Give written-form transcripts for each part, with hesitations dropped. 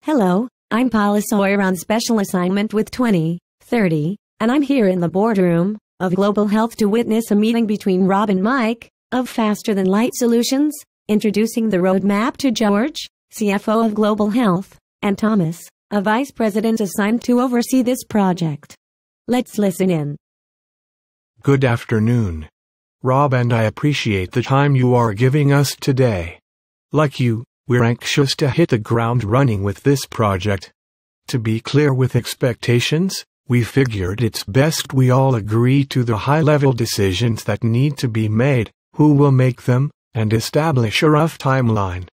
Hello, I'm Paula Sawyer on special assignment with 2030, and I'm here in the boardroom of Global Health to witness a meeting between Rob and Mike of Faster Than Light Solutions, introducing the roadmap to George, CFO of Global Health, and Thomas, a vice president assigned to oversee this project. Let's listen in. Good afternoon. Rob and I appreciate the time you are giving us today. Like you, we're anxious to hit the ground running with this project. To be clear with expectations, we figured it's best we all agree to the high-level decisions that need to be made, who will make them, and establish a rough timeline.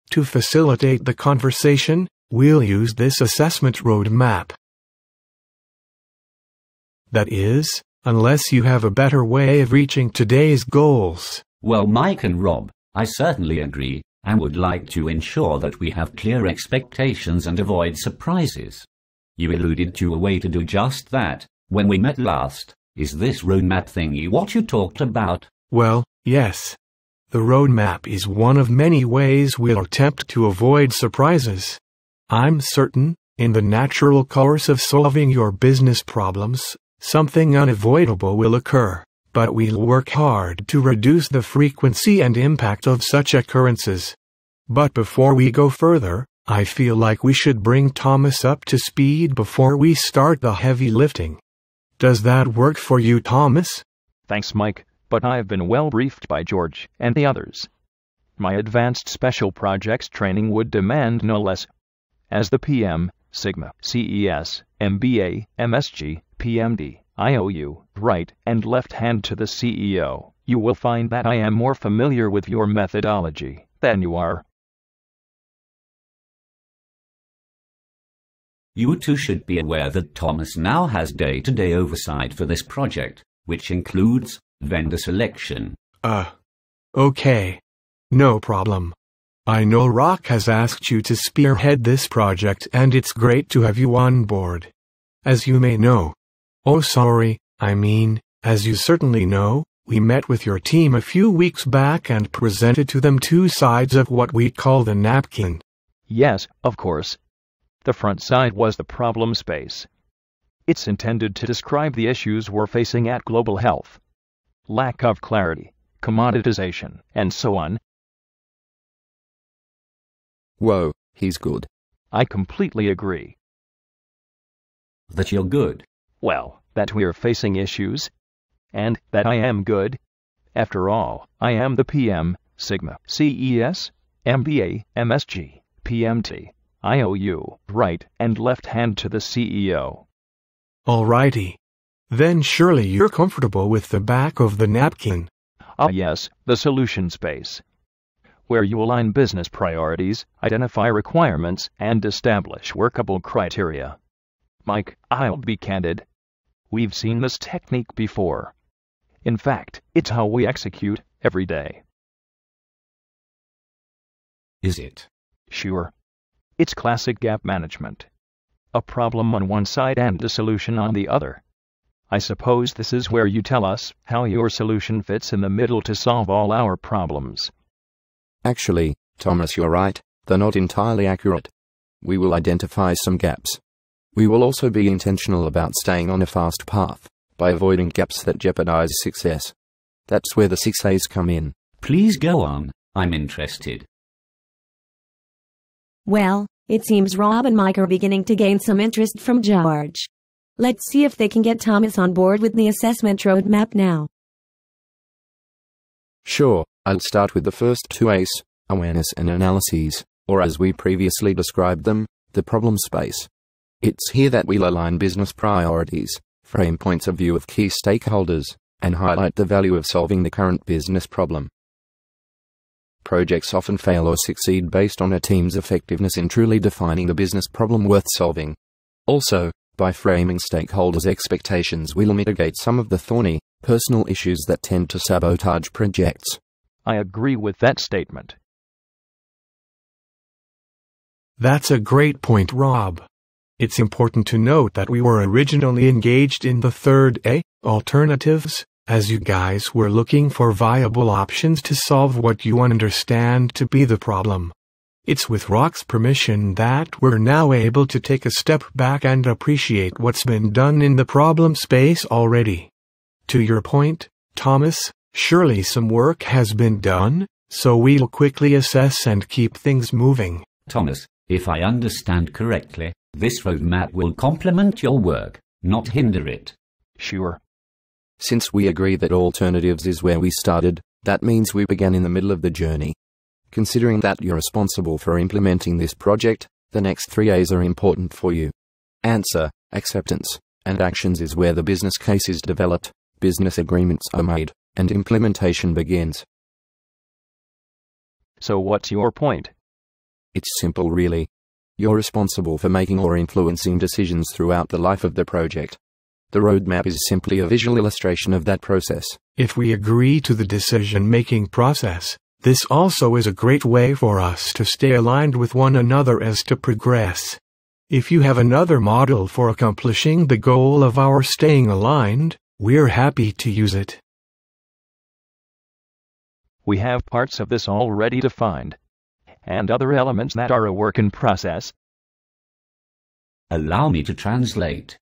To facilitate the conversation, we'll use this assessment roadmap. That is, unless you have a better way of reaching today's goals. Well, Mike and Rob, I certainly agree, and would like to ensure that we have clear expectations and avoid surprises. You alluded to a way to do just that when we met last. Is this roadmap thingy what you talked about? Well, yes. The roadmap is one of many ways we'll attempt to avoid surprises. I'm certain, in the natural course of solving your business problems, something unavoidable will occur, but we'll work hard to reduce the frequency and impact of such occurrences. But before we go further, I feel like we should bring Thomas up to speed before we start the heavy lifting. Does that work for you, Thomas? Thanks, Mike, but I've been well briefed by George and the others. My advanced special projects training would demand no less. As the PM, Sigma, CES, MBA, MSG, PMD, IOU, right and left hand to the CEO, you will find that I am more familiar with your methodology than you are. You two should be aware that Thomas now has day-to-day oversight for this project, which includes vendor selection. Okay. No problem. I know Rock has asked you to spearhead this project and it's great to have you on board. As you may know. As you certainly know, we met with your team a few weeks back and presented to them two sides of what we call the napkin. Yes, of course. The front side was the problem space. It's intended to describe the issues we're facing at Global Health. Lack of clarity, commoditization, and so on. Whoa, he's good. I completely agree. That you're good. Well, that we're facing issues. And that I am good. After all, I am the PM, Sigma, CES, MBA, MSG, PMT, IOU, right and left hand to the CEO. Alrighty. Then surely you're comfortable with the back of the napkin. Yes, the solution space. Where you align business priorities, identify requirements, and establish workable criteria. Mike, I'll be candid. We've seen this technique before. In fact, it's how we execute every day. Is it? Sure. It's classic gap management. A problem on one side and a solution on the other. I suppose this is where you tell us how your solution fits in the middle to solve all our problems. Actually, Thomas, you're right, they're not entirely accurate. We will identify some gaps. We will also be intentional about staying on a fast path, by avoiding gaps that jeopardize success. That's where the 6 A's come in. Please go on, I'm interested. Well, it seems Rob and Mike are beginning to gain some interest from George. Let's see if they can get Thomas on board with the assessment roadmap now. Sure, I'll start with the first 2 A's, awareness and analyses, or as we previously described them, the problem space. It's here that we'll align business priorities, frame points of view of key stakeholders, and highlight the value of solving the current business problem. Projects often fail or succeed based on a team's effectiveness in truly defining the business problem worth solving. Also, by framing stakeholders' expectations, we'll mitigate some of the thorny, personal issues that tend to sabotage projects. I agree with that statement. That's a great point, Rob. It's important to note that we were originally engaged in the third A, alternatives, as you guys were looking for viable options to solve what you understand to be the problem. It's with Rock's permission that we're now able to take a step back and appreciate what's been done in the problem space already. To your point, Thomas, surely some work has been done, so we'll quickly assess and keep things moving. Thomas, if I understand correctly, this roadmap will complement your work, not hinder it. Sure. Since we agree that alternatives is where we started, that means we began in the middle of the journey. Considering that you're responsible for implementing this project, the next 3 A's are important for you. Answer, acceptance, and actions is where the business case is developed, business agreements are made, and implementation begins. So what's your point? It's simple really. You're responsible for making or influencing decisions throughout the life of the project. The roadmap is simply a visual illustration of that process. If we agree to the decision-making process, this also is a great way for us to stay aligned with one another as to progress. If you have another model for accomplishing the goal of our staying aligned, we're happy to use it. We have parts of this already defined, and other elements that are a work in process. Allow me to translate.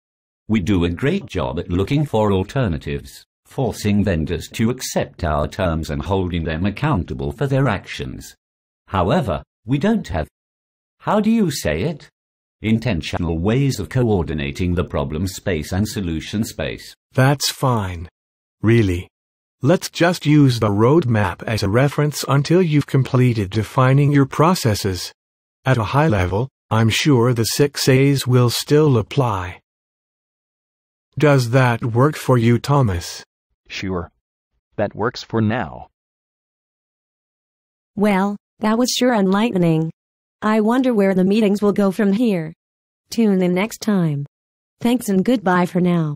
We do a great job at looking for alternatives, forcing vendors to accept our terms and holding them accountable for their actions. However, we don't have, how do you say it? Intentional ways of coordinating the problem space and solution space. That's fine. Really. Let's just use the roadmap as a reference until you've completed defining your processes. At a high level, I'm sure the 6 A's will still apply. Does that work for you, Thomas? Sure. That works for now. Well, that was sure enlightening. I wonder where the meetings will go from here. Tune in next time. Thanks and goodbye for now.